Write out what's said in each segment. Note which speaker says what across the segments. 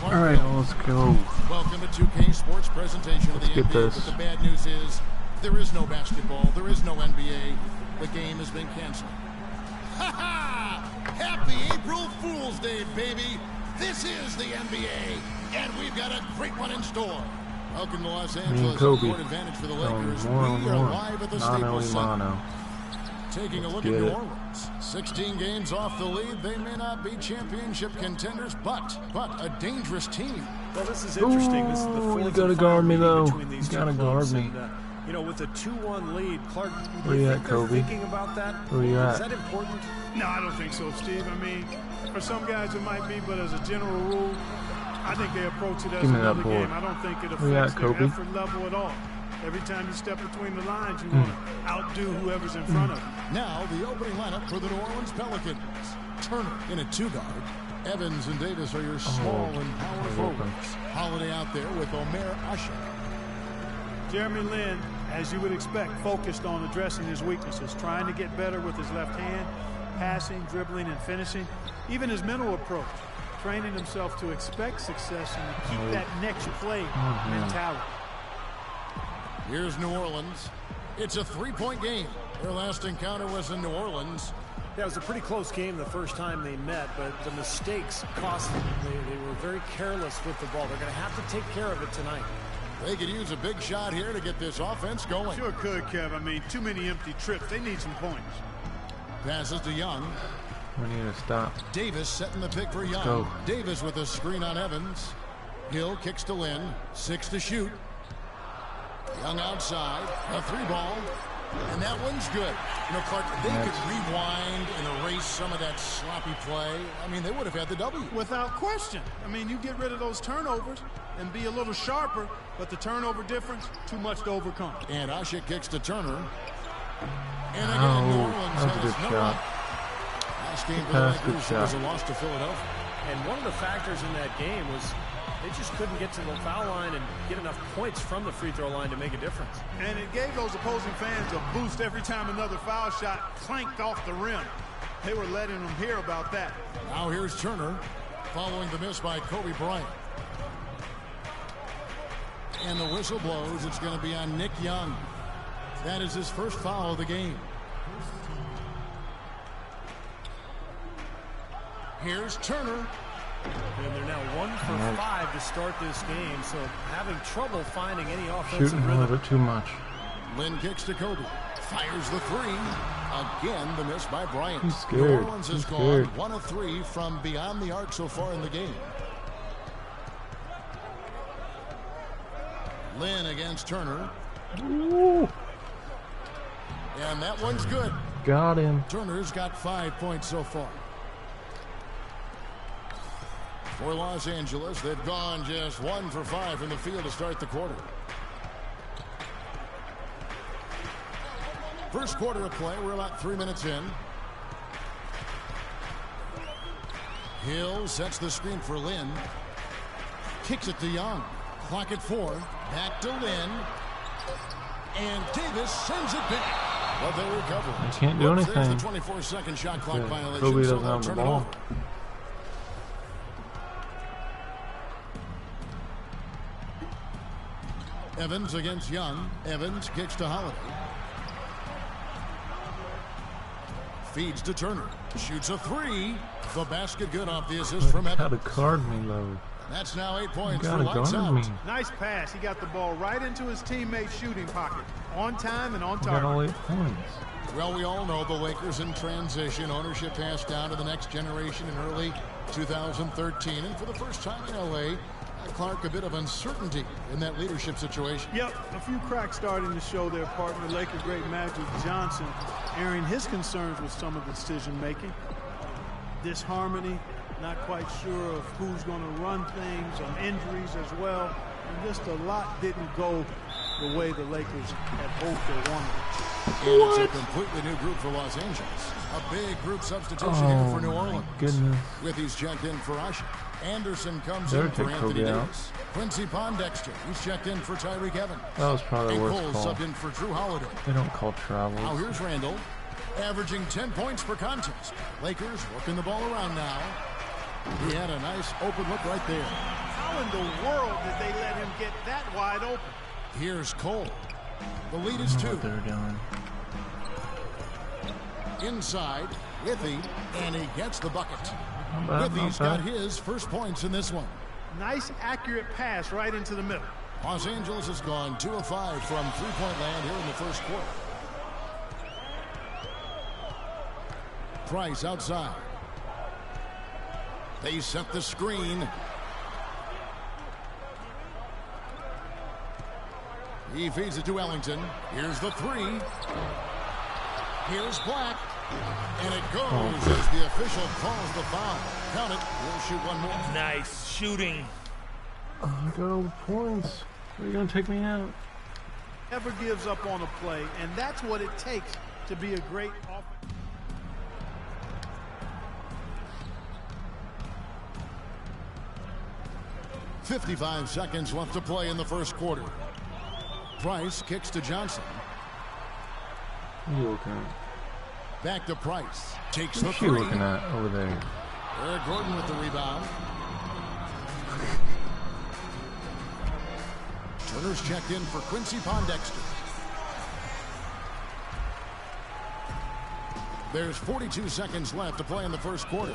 Speaker 1: Alright, let's go.
Speaker 2: Welcome to 2K Sports presentation of the NBA. But the bad news is there is no basketball, there is no NBA. The game has been canceled. Ha ha! Happy April Fool's Day, baby! This is the NBA, and we've got a great one in store. Welcome to Los Angeles. Court advantage for the Lakers. We are live at the Staples Center. Taking a look at New Orleans. 16 games off the lead. They may not be championship contenders, but a dangerous team.
Speaker 3: Well, this is interesting. This is the fourth
Speaker 1: you gotta guard me though.
Speaker 3: You
Speaker 1: gotta guard me.
Speaker 3: You know, with a 2-1 lead, Clark,
Speaker 1: where you at, Kobe?
Speaker 3: Thinking about that?
Speaker 1: Where you at?
Speaker 3: Is that important?
Speaker 4: No, I don't think so, Steve. I mean, for some guys it might be, but as a general rule, I think they approach it as another game. I don't think it affects their effort level at all. Every time you step between the lines, you want to outdo whoever's in front of you.
Speaker 2: Now, the opening lineup for the New Orleans Pelicans. Turner in a two-guard. Evans and Davis are your small and power forwards. Holiday out there with Omer Asher.
Speaker 4: Jeremy Lin, as you would expect, focused on addressing his weaknesses, trying to get better with his left hand, passing, dribbling, and finishing. Even his mental approach, training himself to expect success and to keep that next play mentality.
Speaker 2: Here's New Orleans. It's a three-point game. Their last encounter was in New Orleans.
Speaker 3: Yeah, it was a pretty close game the first time they met, but the mistakes cost them. They were very careless with the ball. They're going to have to take care of it tonight.
Speaker 2: They could use a big shot here to get this offense going.
Speaker 4: Sure could, Kev. I mean, too many empty trips. They need some points.
Speaker 2: Passes to Young.
Speaker 1: We need to stop.
Speaker 2: Davis setting the pick for Young. Davis with a screen on Evans. Hill kicks to Lin. 6 to shoot. Young outside, a three ball, and that one's good. You know, Clark, they could rewind and erase some of that sloppy play. I mean, they would have had the W.
Speaker 4: Without question. I mean, you get rid of those turnovers and be a little sharper, but the turnover difference, too much to overcome.
Speaker 2: And Asha kicks to Turner. And again, New Orleans
Speaker 1: that was a good shot.
Speaker 2: Last game for the Lakers was a loss to Philadelphia.
Speaker 3: And one of the factors in that game was they just couldn't get to the foul line and get enough points from the free throw line to make a difference.
Speaker 4: And it gave those opposing fans a boost every time another foul shot clanked off the rim. They were letting them hear about that.
Speaker 2: Now here's Turner following the miss by Kobe Bryant. And the whistle blows. It's going to be on Nick Young. That is his first foul of the game. Here's Turner.
Speaker 3: And they're now 1 for 5 to start this game, so having trouble finding any offensive
Speaker 1: rhythm. A little bit too much.
Speaker 2: Lin kicks to Kobe. Fires the three. Again, the miss by Bryant.
Speaker 1: He's scared.
Speaker 2: New Orleans has gone 1 of 3 from beyond the arc so far in the game. Lin against Turner.
Speaker 1: Ooh.
Speaker 2: And that one's good.
Speaker 1: Got him.
Speaker 2: Turner's got 5 points so far. For Los Angeles, they've gone just 1 for 5 from the field to start the quarter. First quarter of play, we're about 3 minutes in. Hill sets the screen for Lin. Kicks it to Young. Clock at 4. Back to Lin. And Davis sends it back. But they recover.
Speaker 1: I can't do anything.
Speaker 2: There's the 24-second shot clock violation.
Speaker 1: Kobe doesn't have the ball.
Speaker 2: Evans against Young. Evans kicks to Holiday. Feeds to Turner. Shoots a 3. The basket good off the assist from Evans.
Speaker 1: How to guard me, though.
Speaker 2: That's now 8 points for lights out.
Speaker 4: Nice pass. He got the ball right into his teammate's shooting pocket. On time and on target.
Speaker 1: Got all 8 points.
Speaker 2: Well, we all know the Lakers in transition. Ownership passed down to the next generation in early 2013. And for the first time in L.A., Clark, a bit of uncertainty in that leadership situation.
Speaker 4: Yep, a few cracks starting to show their partner, Laker great Magic Johnson, airing his concerns with some of the decision-making. Disharmony, not quite sure of who's going to run things, injuries as well. And just a lot didn't go the way the Lakers had hoped or wanted.
Speaker 2: And it's a completely new group for Los Angeles. A big group substitution here for New Orleans.
Speaker 1: Goodness.
Speaker 2: With he's checked in for Asha. Anderson comes in for Anthony Davis. Quincy Pondexter, he's checked in for Tyreek Evans.
Speaker 1: That was probably the worst
Speaker 2: Cole
Speaker 1: call.
Speaker 2: subbed in for Drew Holiday.
Speaker 1: They don't call travels.
Speaker 2: Now here's Randall, averaging 10 points per contest. Lakers working the ball around now. He had a nice open look right there.
Speaker 4: How in the world did they let him get that wide open?
Speaker 2: Here's Cole. The lead is 2.
Speaker 1: What they're doing.
Speaker 2: Inside, Withy, and he gets the bucket.
Speaker 1: Not bad,
Speaker 2: Withy's
Speaker 1: not
Speaker 2: got
Speaker 1: bad.
Speaker 2: his first points in this one.
Speaker 4: Nice, accurate pass right into the middle.
Speaker 2: Los Angeles has gone 2 of 5 from three-point land here in the first quarter. Price outside. They set the screen. He feeds it to Ellington. Here's the 3. Here's Black. And it goes as the official calls the foul. Count it. We'll shoot one more.
Speaker 5: Nice shooting.
Speaker 1: I got all the points. Are you gonna take me out?
Speaker 4: Never gives up on a play, and that's what it takes to be a great offense.
Speaker 2: .55 seconds left to play in the first quarter. Price kicks to Johnson.
Speaker 1: What are you looking at?
Speaker 2: Back to Price. Takes the
Speaker 1: What are you
Speaker 2: 3.
Speaker 1: looking at over there?
Speaker 2: Eric Gordon with the rebound. Turner's checked in for Quincy Pondexter. There's 42 seconds left to play in the first quarter.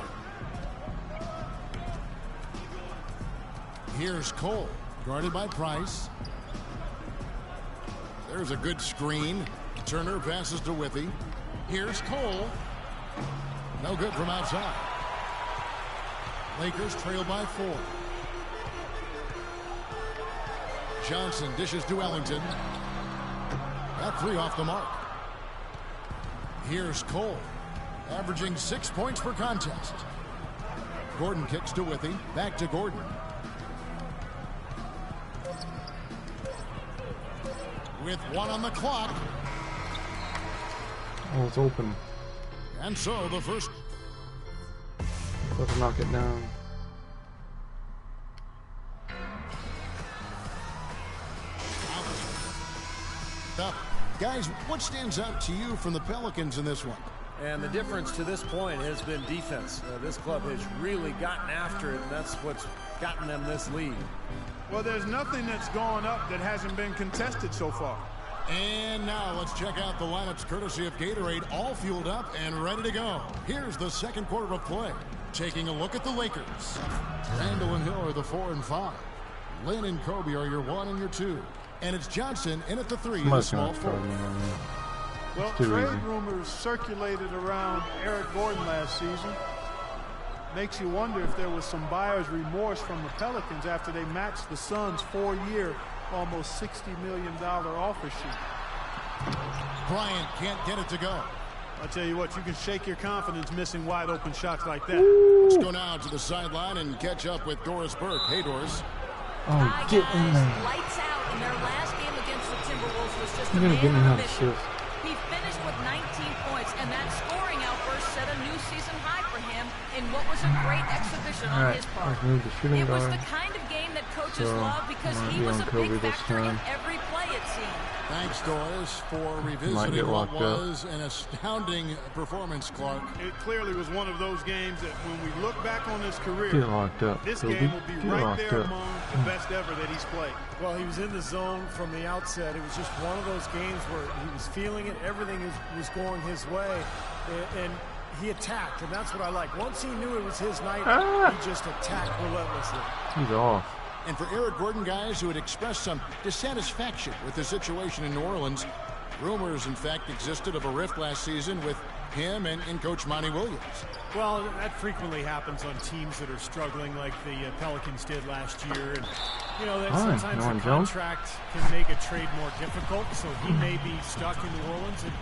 Speaker 2: Here's Cole, guarded by Price. There's a good screen. Turner passes to Withy. Here's Cole. No good from outside. Lakers trail by 4. Johnson dishes to Ellington. That 3 off the mark. Here's Cole, averaging 6 points per contest. Gordon kicks to Withy. Back to Gordon. With 1 on the clock.
Speaker 1: Oh, it's open.
Speaker 2: And so the first.
Speaker 1: Let's knock it down.
Speaker 2: Guys, what stands out to you from the Pelicans in this one?
Speaker 3: And the difference to this point has been defense. This club has really gotten after it, and that's what's gotten them this lead.
Speaker 4: Well, there's nothing that's gone up that hasn't been contested so far.
Speaker 2: And now let's check out the lineups courtesy of Gatorade, all fueled up and ready to go. Here's the second quarter of play. Taking a look at the Lakers. Randall and Hill are the 4 and 5. Lynn and Kobe are your 1 and your 2. And it's Johnson in at the 3, the small forward.
Speaker 4: Well, trade rumors circulated around Eric Gordon last season. Makes you wonder if there was some buyer's remorse from the Pelicans after they matched the Suns' 4-year, almost $60 million offer sheet.
Speaker 2: Bryant can't get it to go.
Speaker 4: I'll tell you what, you can shake your confidence missing wide open shots like that.
Speaker 2: Let's go now to the sideline and catch up with Doris Burke. Hey, Doris.
Speaker 1: Oh, get in there.
Speaker 6: Lights out in their last game against the Timberwolves was just a
Speaker 1: You're gonna get me
Speaker 6: man on
Speaker 1: how
Speaker 6: a
Speaker 1: to
Speaker 6: mission.
Speaker 1: shift.
Speaker 6: He finished with 19 points, and that scoring outburst set a new season high for him in what was a great exhibition on his part.
Speaker 1: Let's move the shooting
Speaker 6: It was
Speaker 1: guard.
Speaker 6: the kind of game that coaches
Speaker 1: So,
Speaker 6: love because
Speaker 1: I'm gonna
Speaker 6: he
Speaker 1: be
Speaker 6: was
Speaker 1: on
Speaker 6: a
Speaker 1: Kobe
Speaker 6: big
Speaker 1: this
Speaker 6: factor in
Speaker 1: time.
Speaker 6: every play, it seemed.
Speaker 2: Thanks, Doris, for revisiting
Speaker 1: get
Speaker 2: what
Speaker 1: locked up.
Speaker 2: was an astounding performance, Clark.
Speaker 4: It clearly was one of those games that when we look back on his career,
Speaker 1: Get locked up.
Speaker 4: this
Speaker 1: Kobe.
Speaker 4: game will be
Speaker 1: Get
Speaker 4: right
Speaker 1: locked
Speaker 4: there
Speaker 1: up.
Speaker 4: among the best ever that he's played.
Speaker 3: Well, he was in the zone from the outset. It was just one of those games where he was feeling it. Everything was going his way, and he attacked, and that's what I like. Once he knew it was his night, he just attacked relentlessly.
Speaker 1: He's off.
Speaker 2: And for Eric Gordon, guys who had expressed some dissatisfaction with the situation in New Orleans, rumors, in fact, existed of a rift last season with him and Coach Monty Williams.
Speaker 3: Well, that frequently happens on teams that are struggling like the Pelicans did last year. And, you know, that
Speaker 1: Fine.
Speaker 3: sometimes
Speaker 1: No
Speaker 3: the
Speaker 1: one jumps.
Speaker 3: contract can make a trade more difficult, so he may be stuck in New Orleans. And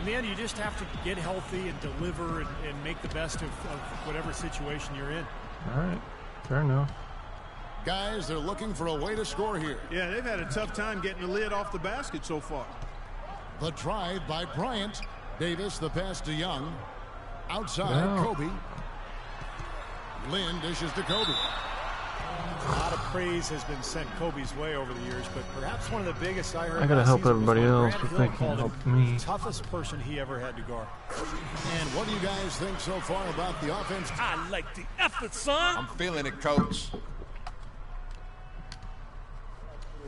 Speaker 3: in the end, you just have to get healthy and deliver and make the best of whatever situation you're in.
Speaker 1: All right. Fair enough.
Speaker 2: Guys, they're looking for a way to score here.
Speaker 4: Yeah, they've had a tough time getting the lid off the basket so far.
Speaker 2: The drive by Bryant. Davis, the pass to Young. Outside,
Speaker 1: Wow.
Speaker 2: Kobe. Lynn dishes to Kobe.
Speaker 3: A lot of praise has been sent Kobe's way over the years, but perhaps one of the biggest I heard
Speaker 1: I gotta
Speaker 3: last
Speaker 1: help
Speaker 3: season was
Speaker 1: everybody
Speaker 3: when
Speaker 1: else
Speaker 3: Grant
Speaker 1: if
Speaker 3: Hill
Speaker 1: they can't
Speaker 3: called
Speaker 1: help
Speaker 3: him
Speaker 1: me.
Speaker 3: the toughest person he ever had to guard.
Speaker 2: And what do you guys think so far about the offense?
Speaker 5: I like the effort, son.
Speaker 7: I'm feeling it, Coach.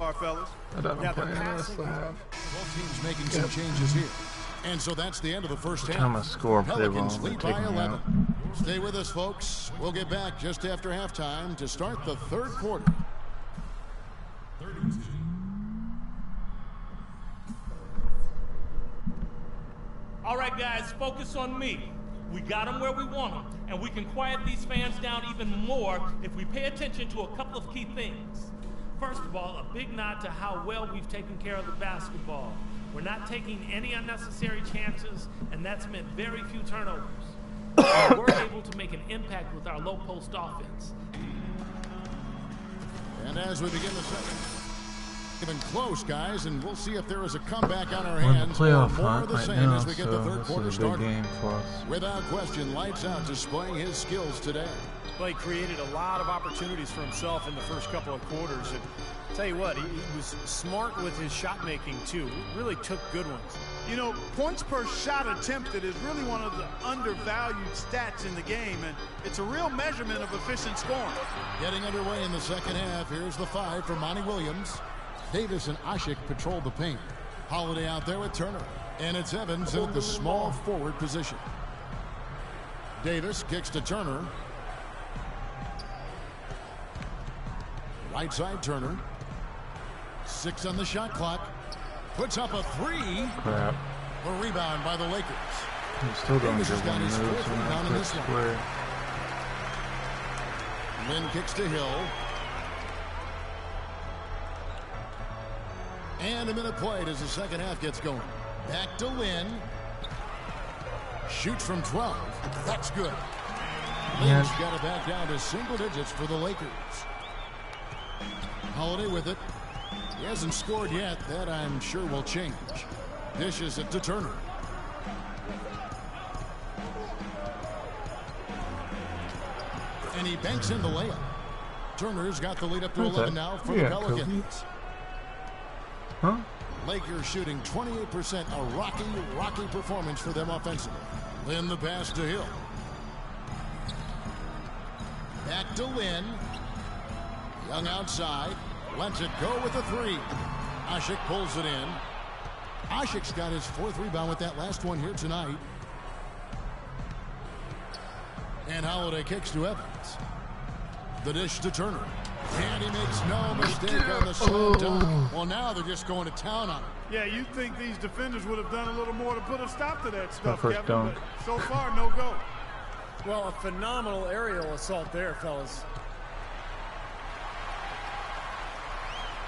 Speaker 4: far, fellas.
Speaker 1: Yeah, both
Speaker 2: teams making some changes here. And so that's the end of the first half.
Speaker 1: I'm a score
Speaker 2: Pelicans lead by 11. Stay with us, folks. We'll get back just after halftime to start the third quarter. 32.
Speaker 5: All right, guys, focus on me. We got them where we want them, and we can quiet these fans down even more if we pay attention to a couple of key things. First of all, a big nod to how well we've taken care of the basketball. We're not taking any unnecessary chances, and that's meant very few turnovers. We're able to make an impact with our low post offense.
Speaker 2: And as we begin the second, even close, guys, and we'll see if there is a comeback on our hands.
Speaker 1: We're in the playoff
Speaker 2: more
Speaker 1: hunt
Speaker 2: of the
Speaker 1: right
Speaker 2: same
Speaker 1: now,
Speaker 2: as we get
Speaker 1: so
Speaker 2: the third
Speaker 1: this
Speaker 2: quarter
Speaker 1: is a big
Speaker 2: started.
Speaker 1: game for us.
Speaker 2: Without question, lights out, displaying his skills today.
Speaker 3: Well, he created a lot of opportunities for himself in the first couple of quarters. And tell you what, he was smart with his shot making too. He really took good ones.
Speaker 4: You know, points per shot attempted is really one of the undervalued stats in the game, and it's a real measurement of efficient scoring.
Speaker 2: Getting underway in the second half. Here's the 5 for Monty Williams. Davis and Ashik patrol the paint. Holiday out there with Turner. And it's Evans at the small forward position. Davis kicks to Turner. Right side Turner. 6 on the shot clock. Puts up a 3.
Speaker 1: Crap.
Speaker 2: A rebound by the Lakers.
Speaker 1: I'm still going to
Speaker 2: Davis has
Speaker 1: get
Speaker 2: got
Speaker 1: one
Speaker 2: his
Speaker 1: move,
Speaker 2: fourth
Speaker 1: so I'm
Speaker 2: rebound in
Speaker 1: going
Speaker 2: this
Speaker 1: to
Speaker 2: one.
Speaker 1: square.
Speaker 2: Lynn kicks to Hill. And a minute played as the second half gets going. Back to Lynn. Shoots from 12. That's good. Lynn's got it back down to single digits for the Lakers. Holiday with it. He hasn't scored yet. That I'm sure will change. Dishes it to Turner. And he banks in the layup. Turner's got the lead up to 11 now for the Pelicans.
Speaker 1: Huh?
Speaker 2: Lakers shooting 28%. A rocky performance for them offensively. Lynn the pass to Hill. Back to Lynn. Young outside. Lets it go with a 3. Ashik pulls it in. Ashik's got his 4th rebound with that last one here tonight. And Holiday kicks to Evans. The dish to Turner. And he makes no mistake on the slam dunk. Well, now they're just going to town on him.
Speaker 4: Yeah, you'd think these defenders would have done a little more to put a stop to that stuff,
Speaker 1: first
Speaker 4: Kevin,
Speaker 1: dunk.
Speaker 4: but so far, no go.
Speaker 3: Well, a phenomenal aerial assault there, fellas.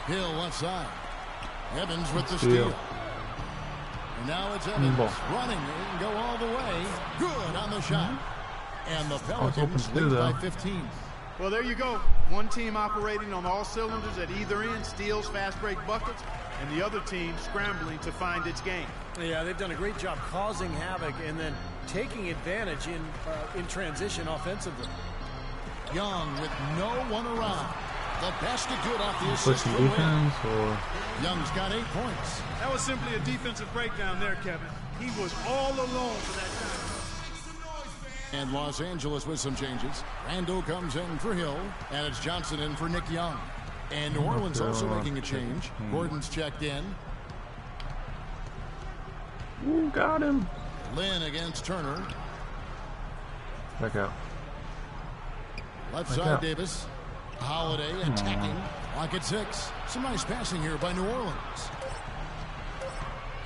Speaker 2: Hill left side. Evans with the steal. And now it's Evans running. He can go all the way. Good on the shot. And the Pelicans lead by 15.
Speaker 4: Well, there you go. One team operating on all cylinders at either end, steals, fast break buckets, and the other team scrambling to find its game.
Speaker 3: Yeah, they've done a great job causing havoc and then taking advantage in transition offensively.
Speaker 2: Young with no one around. The basket good off the assist.
Speaker 1: Defense, or
Speaker 2: Young's got 8 points.
Speaker 4: That was simply a defensive breakdown there, Kevin. He was all alone for that time.
Speaker 2: And Los Angeles with some changes. Randall comes in for Hill, and it's Johnson in for Nick Young. And New Orleans also making a change. Gordon's checked in.
Speaker 1: Ooh, got him.
Speaker 2: Lynn against Turner.
Speaker 1: Back out.
Speaker 2: Left side Davis. Holiday attacking. Lock at 6. Some nice passing here by New Orleans.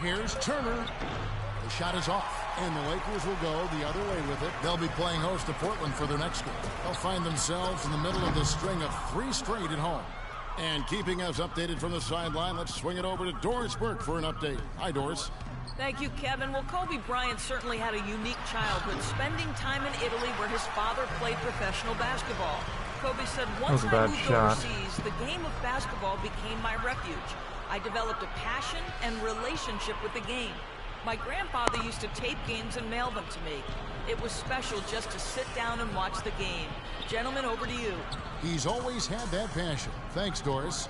Speaker 2: Here's Turner. The shot is off. And the Lakers will go the other way with it. They'll be playing host to Portland for their next game. They'll find themselves in the middle of this string of 3 straight at home. And keeping us updated from the sideline, let's swing it over to Doris Burke for an update. Hi, Doris.
Speaker 6: Thank you, Kevin. Well, Kobe Bryant certainly had a unique childhood, spending time in Italy where his father played professional basketball. Kobe said, once I moved overseas, the game of basketball became my refuge. I developed a passion and relationship with the game. My grandfather used to tape games and mail them to me. It was special just to sit down and watch the game. Gentlemen, over to you.
Speaker 2: He's always had that passion. Thanks, Doris.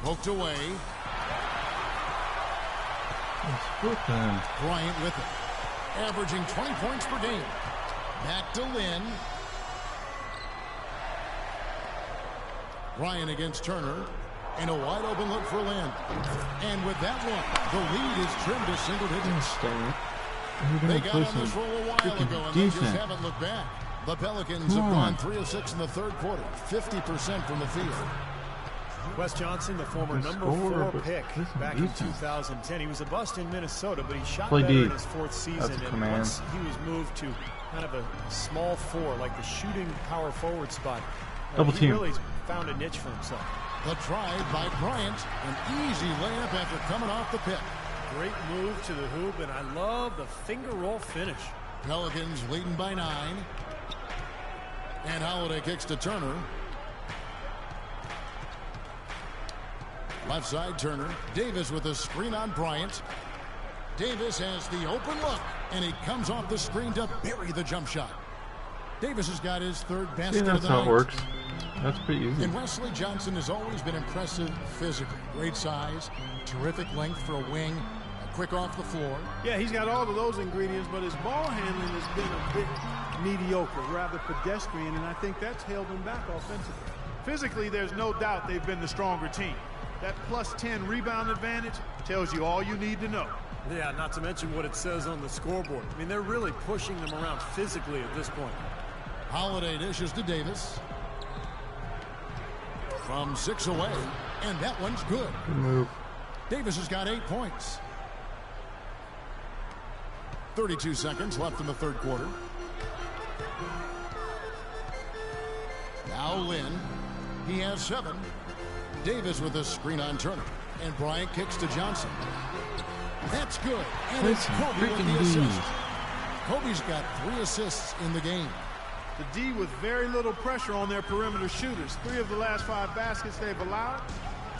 Speaker 2: Poked away. Bryant with it. Averaging 20 points per game. Back to Lynn. Ryan against Turner. And a wide open look for Lynn. And with that one, the lead is trimmed to single digits. They got on this roll a while ago, and they just haven't looked back. The Pelicans have gone 3 of 6 in the third quarter, 50% from the field.
Speaker 3: Wes Johnson, the former number 4 pick back in 2010. He was a bust in Minnesota, but he shot better in his 4th season. And once he was moved to kind of a small 4, like the shooting power forward spot, he really found a niche for himself.
Speaker 2: The drive by Bryant, an easy layup after coming off the pick.
Speaker 3: Great move to the hoop, and I love the finger roll finish.
Speaker 2: Pelicans leading by 9. And Holiday kicks to Turner. Left side, Turner. Davis with a screen on Bryant. Davis has the open look, and he comes off the screen to bury the jump shot. Davis has got his 3rd basket of the night.
Speaker 1: That's how it works. That's pretty easy.
Speaker 2: And Wesley Johnson has always been impressive physically. Great size, terrific length for a wing, quick off the floor.
Speaker 4: Yeah, he's got all of those ingredients, but his ball handling has been a bit mediocre, rather pedestrian, and I think that's held him back offensively. Physically, there's no doubt they've been the stronger team. That plus 10 rebound advantage tells you all you need to know.
Speaker 3: Yeah, not to mention what it says on the scoreboard. I mean, they're really pushing them around physically at this point.
Speaker 2: Holiday dishes to Davis. From 6 away, and that one's good.
Speaker 1: Good move.
Speaker 2: Davis has got 8 points. 32 seconds left in the third quarter. Now Lynn. He has 7. Davis with a screen on Turner. And Bryant kicks to Johnson. That's good. And it's Kobe with the assist. Kobe's got 3 assists in the game.
Speaker 4: The D with very little pressure on their perimeter shooters. 3 of the last 5 baskets they've allowed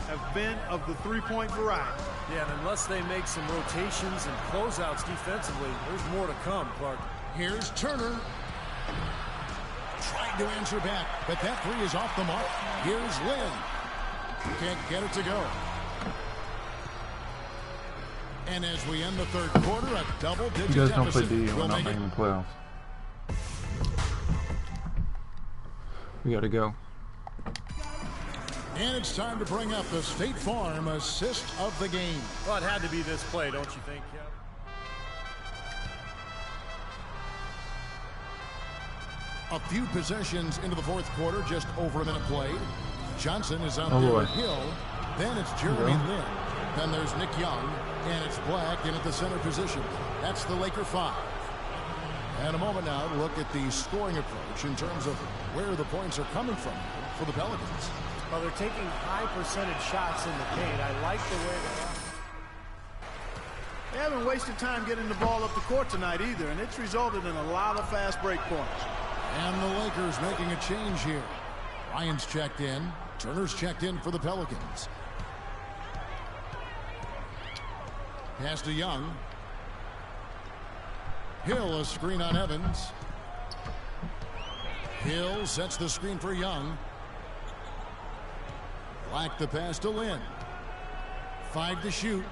Speaker 4: have been of the 3-point variety.
Speaker 3: Yeah, and unless they make some rotations and closeouts defensively, there's more to come, Clark.
Speaker 2: Here's Turner. Trying to answer back, but that 3 is off the mark. Here's Lynn. Can't get it to go. And as we end the third quarter, a double-digit deficit.
Speaker 1: You guys don't play D, we're not making the playoffs. We gotta go.
Speaker 2: And it's time to bring up the State Farm assist of the game.
Speaker 3: Well, it had to be this play, don't you think, Kevin?
Speaker 2: A few possessions into the fourth quarter, just over a minute played. Johnson is out there with Hill. Then it's Jeremy Lin. Then there's Nick Young. And it's Black in at the center position. That's the Laker 5. And a moment now to look at the scoring approach in terms of where the points are coming from for the Pelicans.
Speaker 3: Well, they're taking high percentage shots in the paint. I like the way
Speaker 4: they haven't wasted time getting the ball up the court tonight either, and it's resulted in a lot of fast break points.
Speaker 2: And the Lakers making a change here. Ryan's checked in. Turner's checked in for the Pelicans. Pass to Young. Hill, a screen on Evans. Hill sets the screen for Young. Black the pass to Lynn. 5 to shoot.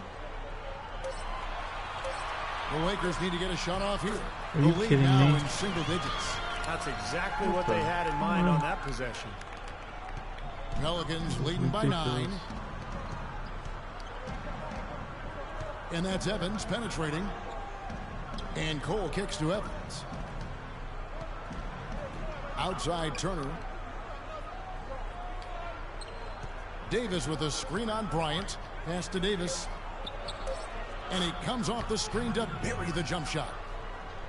Speaker 2: The Lakers need to get a shot off here.
Speaker 1: Are you
Speaker 2: the lead
Speaker 1: kidding
Speaker 2: now
Speaker 1: me?
Speaker 2: in single digits.
Speaker 3: That's exactly what they had in mind on that possession.
Speaker 2: Pelicans leading by 9. And that's Evans penetrating. And Cole kicks to Evans. Outside Turner. Davis with a screen on Bryant. Pass to Davis. And he comes off the screen to bury the jump shot.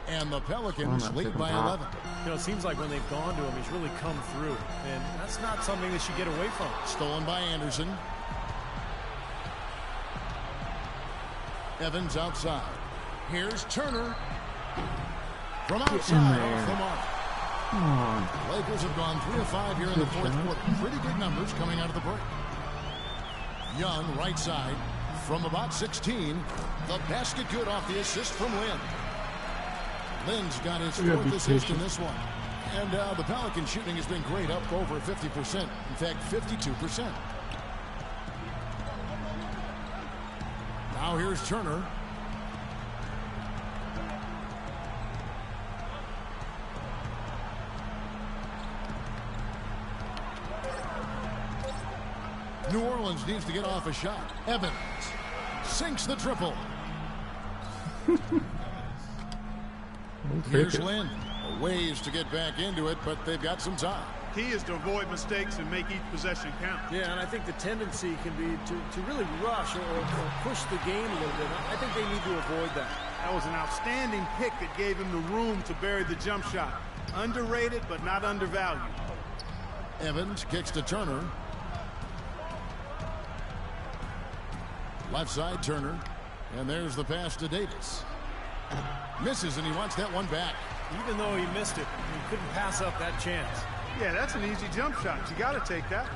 Speaker 2: And the Pelicans lead by 11.
Speaker 3: You know, it seems like when they've gone to him, he's really come through. And that's not something that you get away from.
Speaker 2: Stolen by Anderson. Evans outside. Here's Turner. From outside off the mark.
Speaker 1: Come on.
Speaker 2: Lakers have gone 3 of 5 here in the fourth quarter. Pretty good numbers coming out of the break. Young, right side, from about 16. The basket good off the assist from Lynn. Lynn's got his 4th assist in this one. And the Pelican shooting has been great, up over 50%. In fact, 52%. Now here's Turner. New Orleans needs to get off a shot. Evans sinks the triple. Here's Lynn. Ways to get back into it, but they've got some time.
Speaker 4: Key is to avoid mistakes and make each possession count.
Speaker 3: Yeah, and I think the tendency can be to really rush or push the game a little bit. I think they need to avoid that.
Speaker 4: That was an outstanding pick that gave him the room to bury the jump shot. Underrated, but not undervalued.
Speaker 2: Evans kicks to Turner. Left side, Turner. And there's the pass to Davis. Misses, and he wants that one back.
Speaker 3: Even though he missed it, he couldn't pass up that chance.
Speaker 4: Yeah, that's an easy jump shot. You got to take that.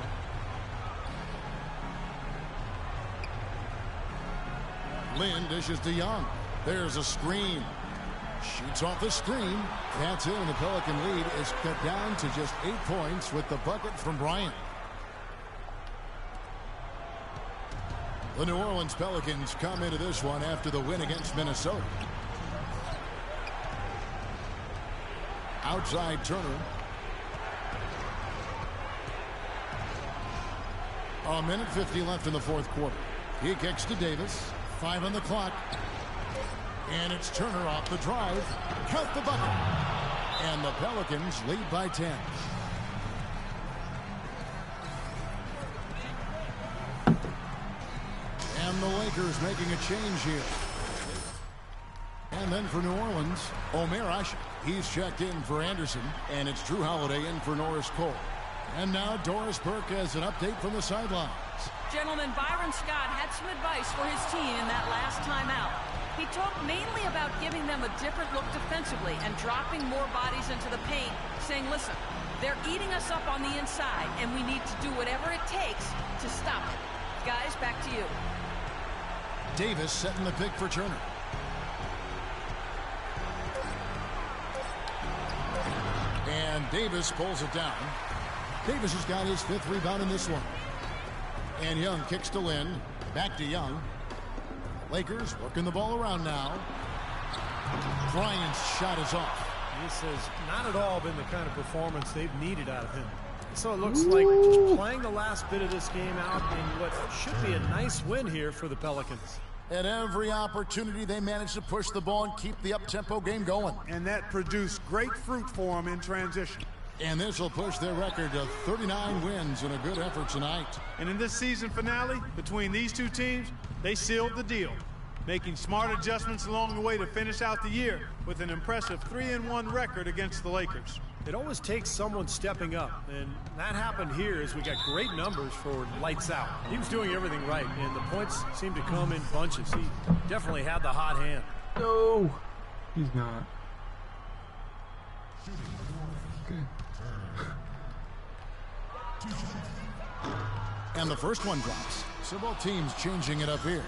Speaker 2: Lynn dishes to Young. There's a screen. Shoots off the screen. That's it, and the Pelican lead is cut down to just 8 points with the bucket from Bryant. The New Orleans Pelicans come into this one after the win against Minnesota. Outside Turner. A minute 50 left in the fourth quarter. He kicks to Davis. 5 on the clock. And it's Turner off the drive. Count the bucket. And the Pelicans lead by 10. And the Lakers making a change here. And then for New Orleans, Omer Ashe. He's checked in for Anderson. And it's Drew Holiday in for Norris Cole. And now Doris Burke has an update from the sidelines.
Speaker 6: Gentlemen, Byron Scott had some advice for his team in that last timeout. He talked mainly about giving them a different look defensively and dropping more bodies into the paint, saying, listen, they're eating us up on the inside, and we need to do whatever it takes to stop it. Guys, back to you.
Speaker 2: Davis setting the pick for Turner. And Davis pulls it down. Davis has got his 5th rebound in this one. And Young kicks to Lynn. Back to Young. Lakers working the ball around now. Bryant's shot is off.
Speaker 3: This has not at all been the kind of performance they've needed out of him. So it looks like just playing the last bit of this game out in what should be a nice win here for the Pelicans.
Speaker 2: At every opportunity, they managed to push the ball and keep the up-tempo game going.
Speaker 4: And that produced great fruit for them in transition.
Speaker 2: And this will push their record to 39 wins in a good effort tonight.
Speaker 4: And in this season finale, between these two teams, they sealed the deal, making smart adjustments along the way to finish out the year with an impressive 3-1 record against the Lakers.
Speaker 3: It always takes someone stepping up, and that happened here as we got great numbers for lights out. He was doing everything right, and the points seemed to come in bunches. He definitely had the hot hand.
Speaker 1: No, he's not. Okay.
Speaker 2: And the first one drops. So both teams changing it up here.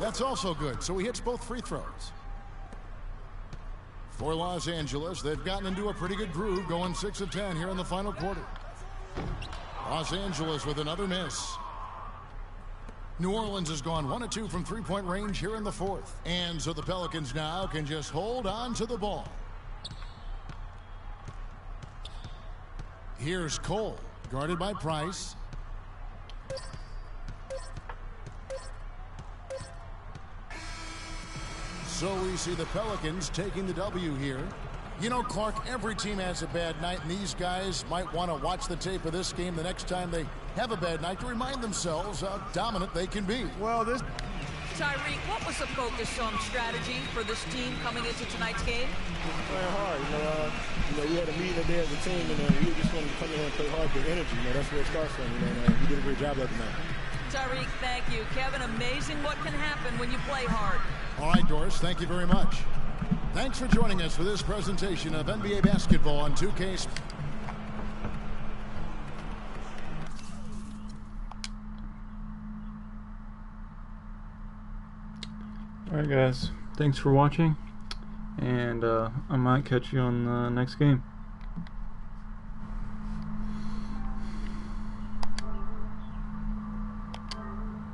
Speaker 2: That's also good. So he hits both free throws. For Los Angeles, they've gotten into a pretty good groove, going 6 of 10 here in the final quarter. Los Angeles with another miss. New Orleans has gone 1 of 2 from three-point range here in the fourth. And so the Pelicans now can just hold on to the ball. Here's Cole, guarded by Price. So we see the Pelicans taking the W here. You know, Clark, every team has a bad night, and these guys might want to watch the tape of this game the next time they have a bad night to remind themselves how dominant they can be.
Speaker 4: Well, this...
Speaker 6: Tyreek, what was the focus on strategy for this team coming into tonight's game?
Speaker 7: Playing hard. We had a meeting today as a team, and we just wanted to come in here and play hard with energy. That's where it starts from. And we did a great job of it tonight.
Speaker 6: Tyreek, thank you. Kevin, amazing what can happen when you play hard.
Speaker 2: All right, Doris, thank you very much. Thanks for joining us for this presentation of NBA basketball on 2K.
Speaker 1: Alright guys, thanks for watching, and I might catch you on the next game.